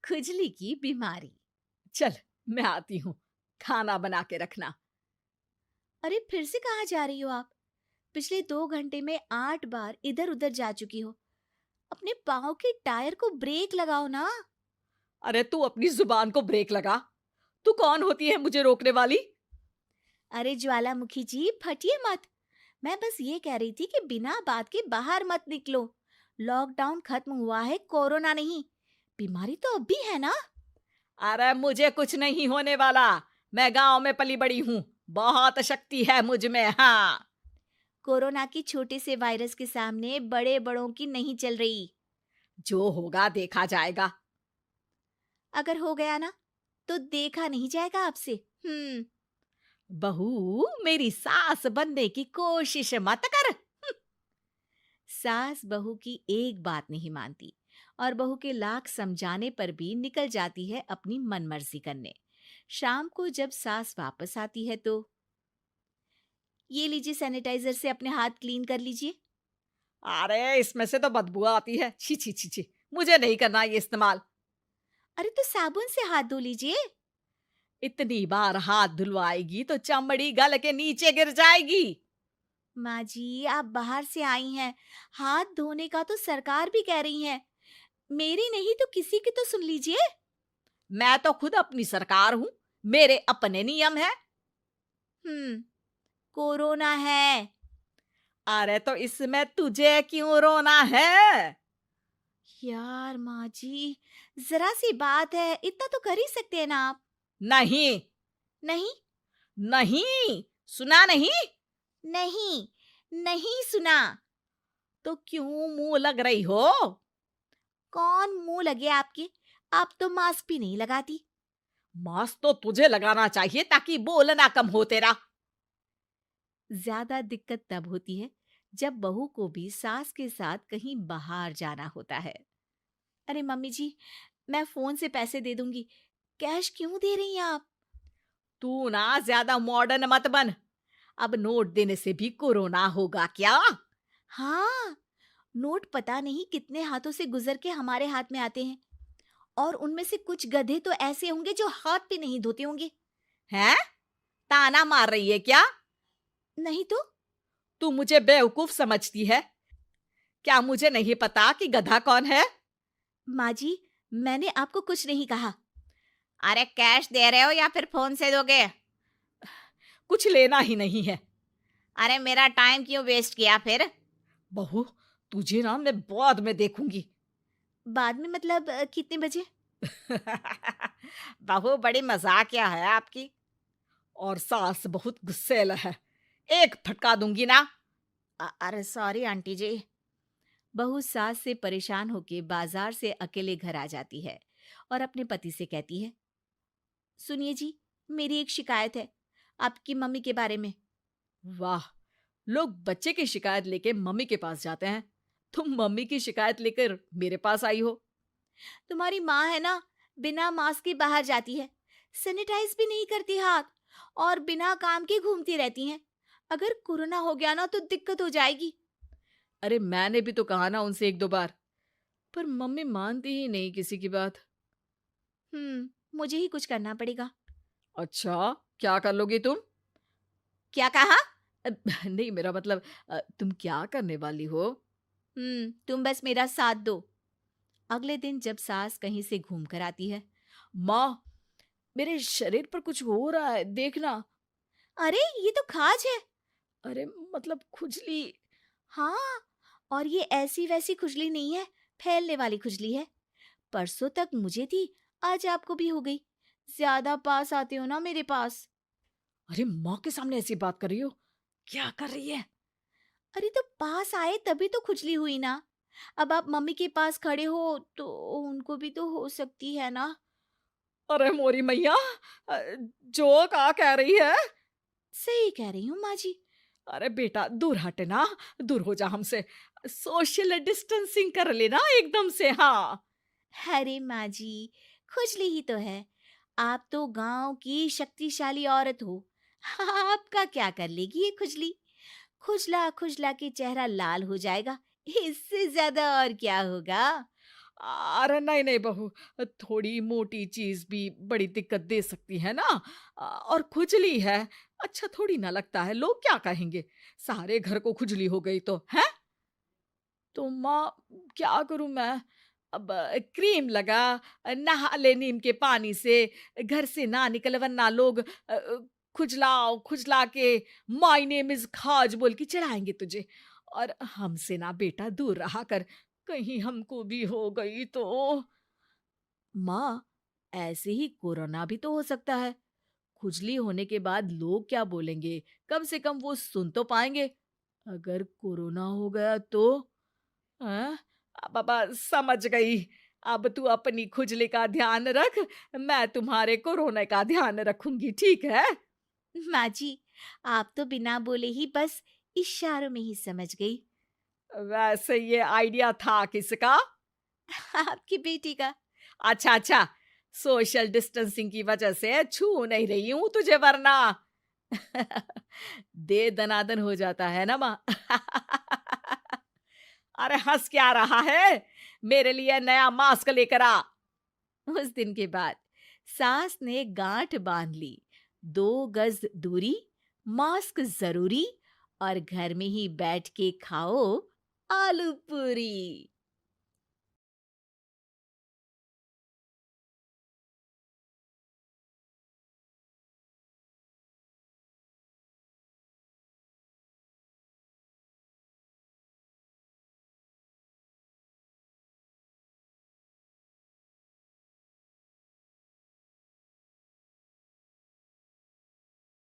खुजली की बीमारी। चल, मैं आती हूँ, खाना बना के रखना। अरे फिर से कहाँ जा रही हो आप? पिछले 2 घंटे में 8 बार इधर उधर जा चुकी हो। अपने पाँव के टायर को ब्रेक लगाओ ना। अरे तू अपनी जुबान को ब्रेक लगा। तू कौन होती है मुझे रोकने वाली? अरे ज्वालामुखी जी, फटिए मत। मैं बस ये कह रही थी कि बिना बात के बाहर मत निकलो। लॉकडाउन खत्म हुआ है, कोरोना नहीं। बीमारी तो अब भी है ना। अरे मुझे कुछ नहीं होने वाला। मैं गांव में पली बड़ी हूँ। बहुत शक्ति है मुझ में, हाँ। कोरोना की छोटे से वायरस के सामने बड़े बड़ों की नहीं चल रही। जो होगा देखा जाएगा। अगर हो गया ना, तो देखा नहीं जाएगा आपसे। हम्म। बहू, मेरी सास बनने की कोशिश मत कर। सास बहू की एक बात नहीं मानती और बहू के लाख समझाने पर भी निकल जाती है अपनी मनमर्जी करने। शाम को जब सास वापस आती है तो, ये लीजिए सैनिटाइजर से अपने हाथ क्लीन कर लीजिए। अरे इसमें से तो बदबू आती है। छी छी छी छी। मुझे नहीं करना ये इस्तेमाल। अरे तो साबुन से हाथ धो लीजिए। इतनी बार हाथ धुलवाएगी तो चमड़ी गल के नीचे गिर जाएगी। माँ जी, आप बाहर से आई हैं, हाथ धोने का तो सरकार भी कह रही है। मेरी नहीं तो किसी की तो सुन लीजिए। मैं तो खुद अपनी सरकार हूँ। मेरे अपने नियम है। हम्म। कोरोना है। अरे तो इसमें तुझे क्यों रोना है? यार माँ जी, जरा सी बात है, इतना तो कर ही सकते हैं ना आप। नहीं। नहीं। नहीं, सुना नहीं? नहीं। नहीं सुना। तो क्यों मुंह लग रही हो? कौन मुंह लगे आपके? आप तो मास्क भी नहीं लगाती। मास्क तो तुझे लगाना चाहिए ताकि बोलना कम हो तेरा। ज्यादा दिक्कत तब होती है जब बहू को भी सास के साथ कहीं बाहर जाना होता है। अरे मम्मी जी, मैं फोन से पैसे दे दूंगी। कैश क्यों दे रही हैं आप? तू ना ज्यादा मॉडर्न मत बन। अब नोट देने से भी कोरोना होगा क्या? हाँ, नोट पता नहीं कितने हाथों से गुजर के हमारे हाथ में आते हैं, और उनमें से कुछ गधे तो ऐसे होंगे जो हाथ भी नहीं धोते होंगे। हैं? ताना मार रही है क्या? नहीं तो। तू मुझे बेवकूफ समझती है? क्या मुझे नहीं पता कि गधा कौन है? माँ जी, मैंने आपको कुछ नहीं कहा। अरे कैश दे रहे हो या फिर फोन से दोगे? कुछ लेना ही नहीं है। अरे मेरा टाइम क्यों वेस्ट किया फिर? बहू, तुझे ना मैं बाद में देखूंगी। बाद में मतलब कितने बजे? बहू बड़ी मजाकिया है आपकी। और सास बहुत गुस्सैल है। एक फटका दूंगी ना। अरे सॉरी आंटी जी। बहू सास से परेशान होके बाजार से अकेले घर आ जाती है और अपने पति से कहती है, सुनिए जी, मेरी एक शिकायत है आपकी मम्मी के बारे में। वाह, लोग बच्चे की शिकायत लेके मम्मी के पास जाते हैं। तुम मम्मी की शिकायत लेकर मेरे पास आई हो। तुम्हारी माँ है ना, बिना मास्क के बाहर जाती है, सैनिटाइज भी नहीं करती हाथ, और बिना काम के घूमती रहती हैं। अगर कोरोना हो गया ना तो दिक्कत हो जाएगी। अरे मैंने भी तो कहा ना उनसे एक दो बार, पर मम्मी मानती ही नहीं किसी की बात। मुझे ही कुछ करना पड़ेगा। अच्छा, क्या कर लोगी तुम? क्या कहा? अ, नहीं, मेरा मतलब तुम क्या करने वाली हो? तुम बस मेरा साथ दो। अगले दिन जब सास कहीं से घूम कर आती है, माँ, मेरे शरीर पर कुछ हो रहा है, देखना। अरे ये तो खाज है। अरे मतलब खुजली। हाँ, और ये ऐसी वैसी खुजली नहीं है, फैलने वाली खुजली है। परसों तक मुझे थी, आज आपको भी हो गई। ज्यादा पास आते हो ना मेरे पास। अरे माँ के सामने ऐसी बात कर रही हो? क्या कर रही है? अरे तो पास आए तभी तो खुजली हुई ना। अब आप मम्मी के पास खड़े हो तो उनको भी तो हो सकती है ना। अरे मोरी मैया, अ, जो का कह रही है? सही कह रही हूँ माँ जी। अरे बेटा, दूर हट ना। दूर हो जा हमसे। सोशल डिस्टेंसिंग कर लेना एकदम से, हाँ। अरे माँ जी, खुजली ही तो है। आप तो गांव की शक्तिशाली औरत हो। आपका क्या कर लेगी ये खुजली? खुजला खुजला के चेहरा लाल हो जाएगा, इससे ज्यादा और क्या होगा? अरे नहीं नहीं बहू, थोड़ी मोटी चीज भी बड़ी दिक्कत दे सकती है ना। और खुजली है, अच्छा थोड़ी ना लगता है, लोग क्या कहेंगे, सारे घर को खुजली हो गई तो है। तो माँ, क्या करूं मैं? अब क्रीम लगा, नहा ले नीम के पानी से, घर से ना निकल वरना लोग खुजलाओ खुजला के माय नेम इज खाज बोल के चढ़ाएंगे तुझे। और हमसे ना बेटा दूर रहा कर, कहीं हमको भी हो गई तो। माँ, ऐसे ही कोरोना भी तो हो सकता है। खुजली होने के बाद लोग क्या बोलेंगे, कम से कम वो सुन तो पाएंगे। अगर कोरोना हो गया तो? हाँ, बाबा समझ गई। अब तू अपनी खुजली का ध्यान रख, मैं तुम्हारे कोरोना का ध्यान रखूंगी, ठीक है? माँ जी, आप तो बिना बोले ही बस इशारों में ही समझ गई। वैसे ये आइडिया था किसका? आपकी बेटी का। अच्छा अच्छा, सोशल डिस्टेंसिंग की वजह से छू नहीं रही हूं तुझे वरना। दे दनादन हो जाता है ना माँ। अरे हंस क्या रहा है, मेरे लिए नया मास्क लेकर आ। उस दिन के बाद सास ने गांठ बांध ली। 2 गज दूरी, मास्क जरूरी, और घर में ही बैठ के खाओ आलू पूरी।